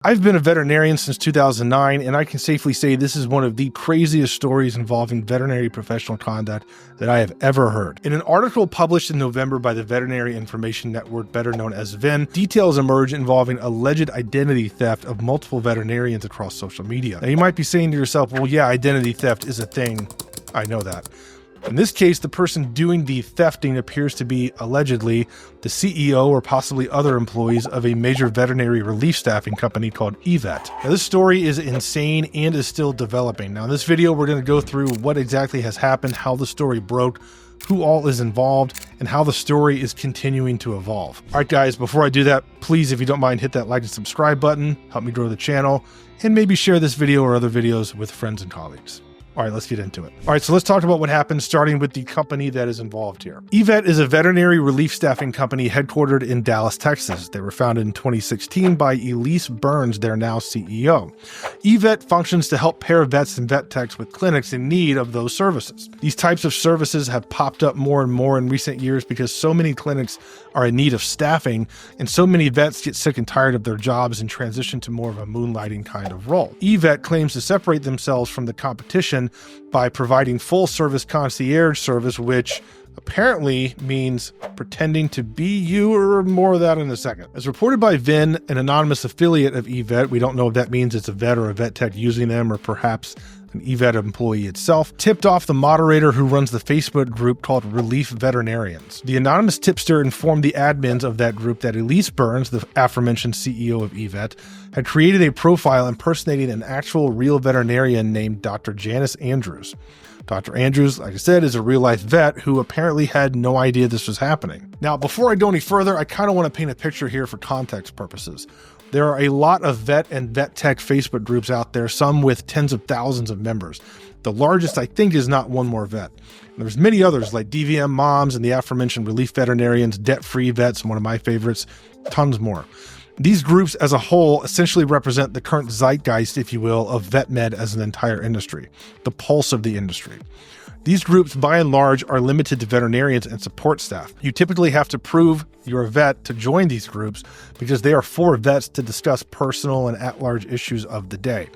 I've been a veterinarian since 2009, and I can safely say this is one of the craziest stories involving veterinary professional conduct that I have ever heard. In an article published in November by the Veterinary Information Network, better known as VIN, details emerge involving alleged identity theft of multiple veterinarians across social media. Now, you might be saying to yourself, well, yeah, identity theft is a thing. I know that. In this case, the person doing the thefting appears to be, allegedly, the CEO or possibly other employees of a major veterinary relief staffing company called Evette. Now, this story is insane and is still developing. Now, in this video, we're going to go through what exactly has happened, how the story broke, who all is involved, and how the story is continuing to evolve. All right, guys, before I do that, please, if you don't mind, hit that like and subscribe button, help me grow the channel, and maybe share this video or other videos with friends and colleagues. All right, let's get into it. All right, so let's talk about what happened, starting with the company that is involved here. Evette is a veterinary relief staffing company headquartered in Dallas, Texas. They were founded in 2016 by Elise Burns, their now CEO. Evette functions to help pair vets and vet techs with clinics in need of those services. These types of services have popped up more and more in recent years because so many clinics are in need of staffing, and so many vets get sick and tired of their jobs and transition to more of a moonlighting kind of role. Evette claims to separate themselves from the competition by providing full service concierge service, which apparently means pretending to be you, or more of that in a second. As reported by VIN, an anonymous affiliate of Evette, we don't know if that means it's a vet or a vet tech using them, or perhaps an Evette employee itself, tipped off the moderator who runs the Facebook group called Relief Veterinarians. The anonymous tipster informed the admins of that group that Elise Burns, the aforementioned CEO of Evette, had created a profile impersonating an actual real veterinarian named Dr. Janice Andrews. Dr. Andrews, like I said, is a real-life vet who apparently had no idea this was happening. Now, before I go any further, I kind of want to paint a picture here for context purposes. There are a lot of vet and vet tech Facebook groups out there, some with tens of thousands of members. The largest, I think, is Not One More Vet. There's many others like DVM Moms and the aforementioned Relief Veterinarians, Debt-Free Vets, one of my favorites, tons more. These groups as a whole essentially represent the current zeitgeist, if you will, of vet med as an entire industry, the pulse of the industry. These groups, by and large, are limited to veterinarians and support staff. You typically have to prove you're a vet to join these groups because they are for vets to discuss personal and at-large issues of the day.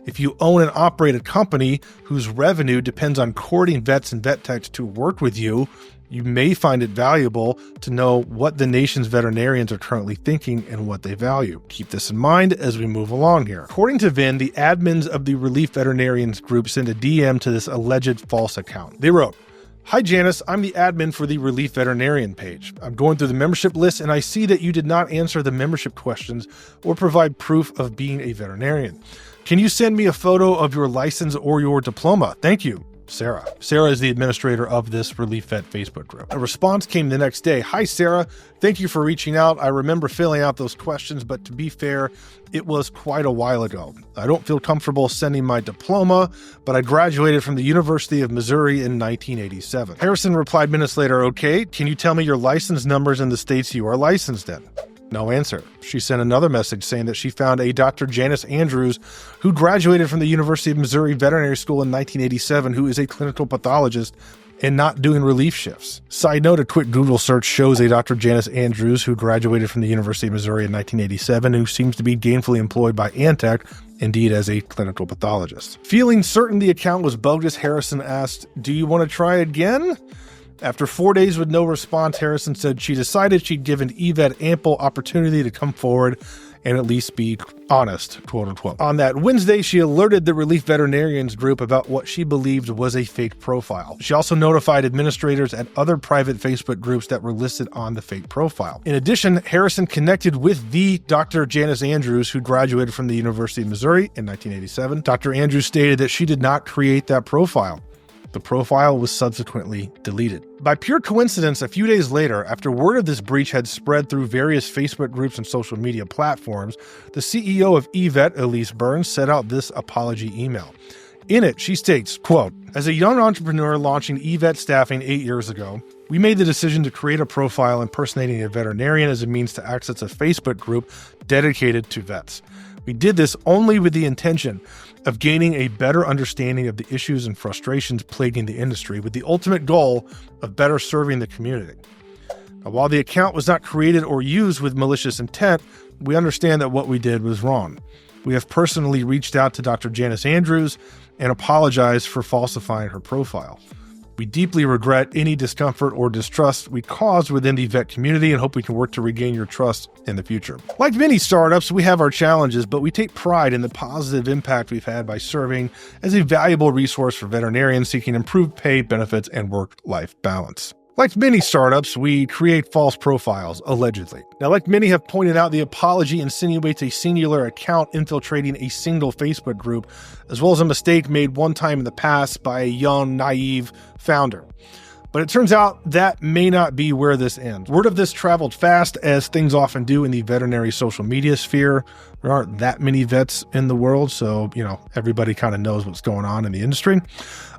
If you own and operate a company whose revenue depends on courting vets and vet techs to work with you, you may find it valuable to know what the nation's veterinarians are currently thinking and what they value. Keep this in mind as we move along here. According to VIN, the admins of the Relief Veterinarians group sent a DM to this alleged false account. They wrote, "Hi Janice, I'm the admin for the Relief Veterinarian page. I'm going through the membership list and I see that you did not answer the membership questions or provide proof of being a veterinarian. Can you send me a photo of your license or your diploma? Thank you. Sarah." Sarah is the administrator of this Relief Vet Facebook group. A response came the next day. "Hi, Sarah. Thank you for reaching out. I remember filling out those questions, but to be fair, it was quite a while ago. I don't feel comfortable sending my diploma, but I graduated from the University of Missouri in 1987. Harrison replied minutes later, "Okay, can you tell me your license numbers in the states you are licensed in?" No answer. She sent another message saying that she found a Dr. Janice Andrews who graduated from the University of Missouri Veterinary School in 1987, who is a clinical pathologist and not doing relief shifts. Side note, a quick Google search shows a Dr. Janice Andrews who graduated from the University of Missouri in 1987, who seems to be gainfully employed by Antec, indeed as a clinical pathologist. Feeling certain the account was bogus, Harrison asked, "Do you want to try again?" After 4 days with no response, Harrison said she decided she'd given Evette ample opportunity to come forward and at least be honest, quote unquote. On that Wednesday, she alerted the Relief Veterinarians group about what she believed was a fake profile. She also notified administrators at other private Facebook groups that were listed on the fake profile. In addition, Harrison connected with the Dr. Janice Andrews, who graduated from the University of Missouri in 1987. Dr. Andrews stated that she did not create that profile. The profile was subsequently deleted. By pure coincidence, a few days later, after word of this breach had spread through various Facebook groups and social media platforms, the CEO of Evette, Elise Burns, sent out this apology email. In it, she states, quote, "As a young entrepreneur launching Evette Staffing 8 years ago, we made the decision to create a profile impersonating a veterinarian as a means to access a Facebook group dedicated to vets. We did this only with the intention of gaining a better understanding of the issues and frustrations plaguing the industry, with the ultimate goal of better serving the community. Now, while the account was not created or used with malicious intent, we understand that what we did was wrong. We have personally reached out to Dr. Janice Andrews and apologized for falsifying her profile. We deeply regret any discomfort or distrust we caused within the vet community and hope we can work to regain your trust in the future. Like many startups, we have our challenges, but we take pride in the positive impact we've had by serving as a valuable resource for veterinarians seeking improved pay, benefits, and work-life balance. Like many startups, we create false profiles, allegedly. Now, like many have pointed out, the apology insinuates a singular account infiltrating a single Facebook group, as well as a mistake made one time in the past by a young, naive founder. But it turns out that may not be where this ends. Word of this traveled fast, as things often do in the veterinary social media sphere. There aren't that many vets in the world, so, everybody kind of knows what's going on in the industry.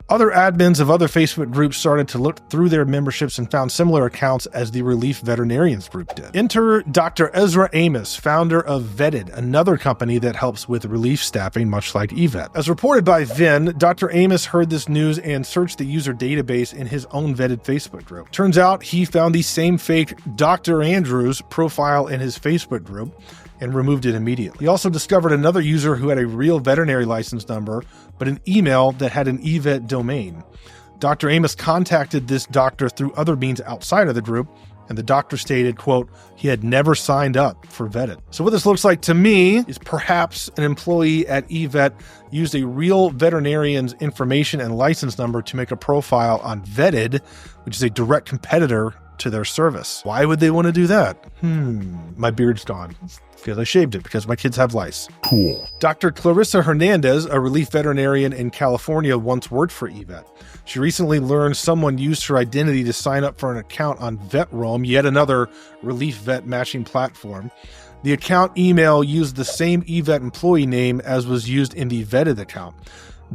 Other admins of other Facebook groups started to look through their memberships and found similar accounts as the Relief Veterinarians group did. Enter Dr. Ezra Amos, founder of Vetted, another company that helps with relief staffing, much like Evette. As reported by Vin, Dr. Amos heard this news and searched the user database in his own Vetted Facebook group. Turns out he found the same fake Dr. Andrews profile in his Facebook group and removed it immediately. He also discovered another user who had a real veterinary license number, but an email that had an Evette domain. Dr. Amos contacted this doctor through other means outside of the group, and the doctor stated, quote, he had never signed up for Vetted. So what this looks like to me is perhaps an employee at Evette used a real veterinarian's information and license number to make a profile on Vetted, which is a direct competitor to their service. Why would they want to do that? My beard's gone because I shaved it because my kids have lice. Cool. Dr. Clarissa Hernandez, a relief veterinarian in California, once worked for Evette. She recently learned someone used her identity to sign up for an account on VetRoam, yet another relief vet matching platform. The account email used the same Evette employee name as was used in the Vetted account.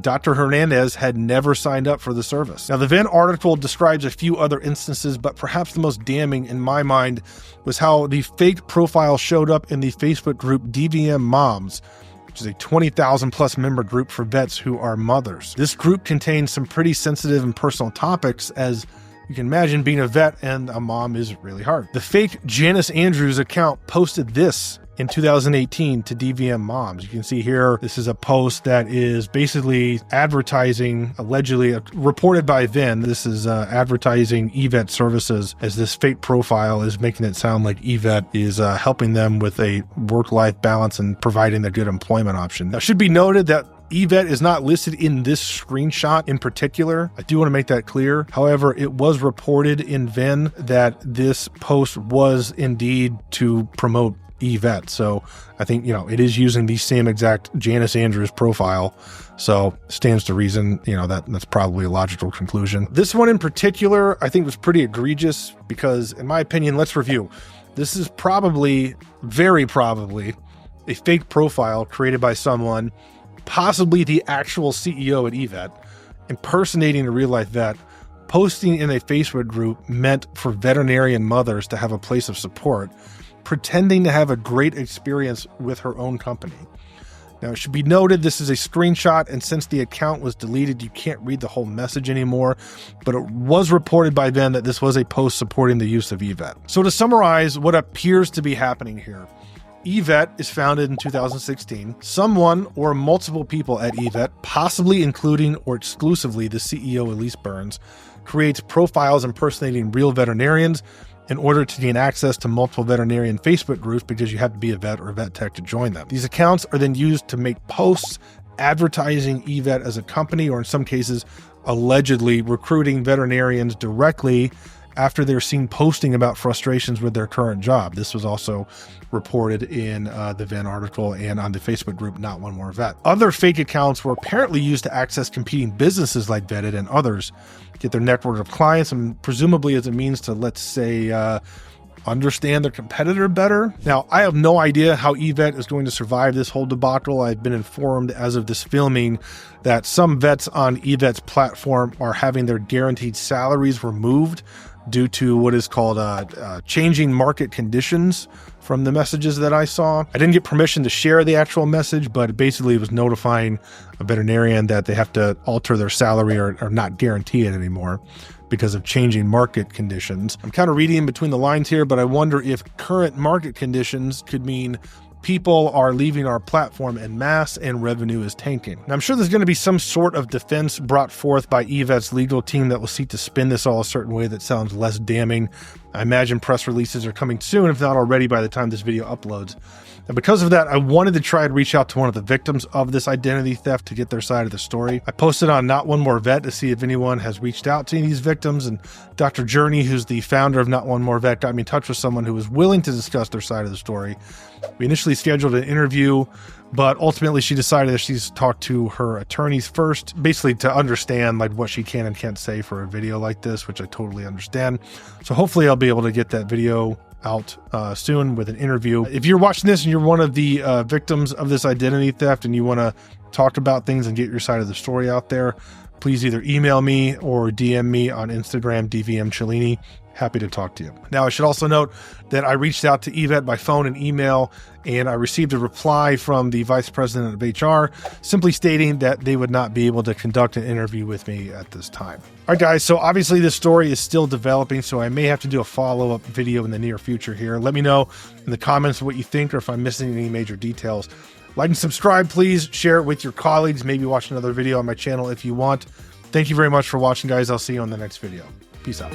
Dr. Hernandez had never signed up for the service. Now, the Venn article describes a few other instances, but perhaps the most damning in my mind was how the fake profile showed up in the Facebook group DVM Moms, which is a 20,000 plus member group for vets who are mothers. This group contains some pretty sensitive and personal topics, as you can imagine being a vet and a mom is really hard. The fake Janice Andrews account posted this in 2018 to DVM Moms. You can see here, this is a post that is basically advertising, allegedly reported by Vin. This is advertising Evette services, as this fake profile is making it sound like Evette is helping them with a work-life balance and providing a good employment option. Now, it should be noted that Evette is not listed in this screenshot in particular. I do want to make that clear. However, it was reported in Vin that this post was indeed to promote Evette. So I think, it is using the same exact Janice Andrews profile. So stands to reason, that's probably a logical conclusion. This one in particular, I think was pretty egregious because, in my opinion, let's review. This is very probably a fake profile created by someone, possibly the actual CEO at Evette, impersonating a real life vet, posting in a Facebook group meant for veterinarian mothers to have a place of support, pretending to have a great experience with her own company. Now, it should be noted this is a screenshot, and since the account was deleted, you can't read the whole message anymore, but it was reported by them that this was a post supporting the use of Evette. So to summarize what appears to be happening here, Evette is founded in 2016. Someone or multiple people at Evette, possibly including or exclusively the CEO, Elise Burns, creates profiles impersonating real veterinarians in order to gain access to multiple veterinarian Facebook groups, because you have to be a vet or a vet tech to join them. These accounts are then used to make posts advertising Evette as a company, or in some cases, allegedly recruiting veterinarians directly after they're seen posting about frustrations with their current job. This was also reported in the Venn article and on the Facebook group Not One More Vet. Other fake accounts were apparently used to access competing businesses like Vetted and others, get their network of clients, and presumably as a means to, let's say, understand their competitor better. Now, I have no idea how Evette is going to survive this whole debacle. I've been informed as of this filming that some vets on Evette's platform are having their guaranteed salaries removed due to what is called changing market conditions from the messages that I saw. I didn't get permission to share the actual message, but basically it was notifying a veterinarian that they have to alter their salary or not guarantee it anymore because of changing market conditions. I'm kind of reading between the lines here, but I wonder if current market conditions could mean people are leaving our platform en masse and revenue is tanking. Now, I'm sure there's going to be some sort of defense brought forth by Evette's legal team that will seek to spin this all a certain way that sounds less damning. I imagine press releases are coming soon, if not already by the time this video uploads. And because of that, I wanted to try and reach out to one of the victims of this identity theft to get their side of the story. I posted on Not One More Vet to see if anyone has reached out to any of these victims, and Dr. Journey, who's the founder of Not One More Vet, got me in touch with someone who was willing to discuss their side of the story. We initially scheduled an interview, but ultimately she decided that she's talked to her attorneys first, basically to understand like what she can and can't say for a video like this, which I totally understand. So hopefully I'll be able to get that video out soon with an interview. If you're watching this and you're one of the victims of this identity theft and you want to talk about things and get your side of the story out there, please either email me or DM me on Instagram, DVMCellini. Happy to talk to you. Now, I should also note that I reached out to Evette by phone and email, and I received a reply from the vice president of HR simply stating that they would not be able to conduct an interview with me at this time. All right, guys, so obviously this story is still developing, so I may have to do a follow-up video in the near future here. Let me know in the comments what you think or if I'm missing any major details. Like and subscribe, please. Share it with your colleagues. Maybe watch another video on my channel if you want. Thank you very much for watching, guys. I'll see you on the next video. Peace out.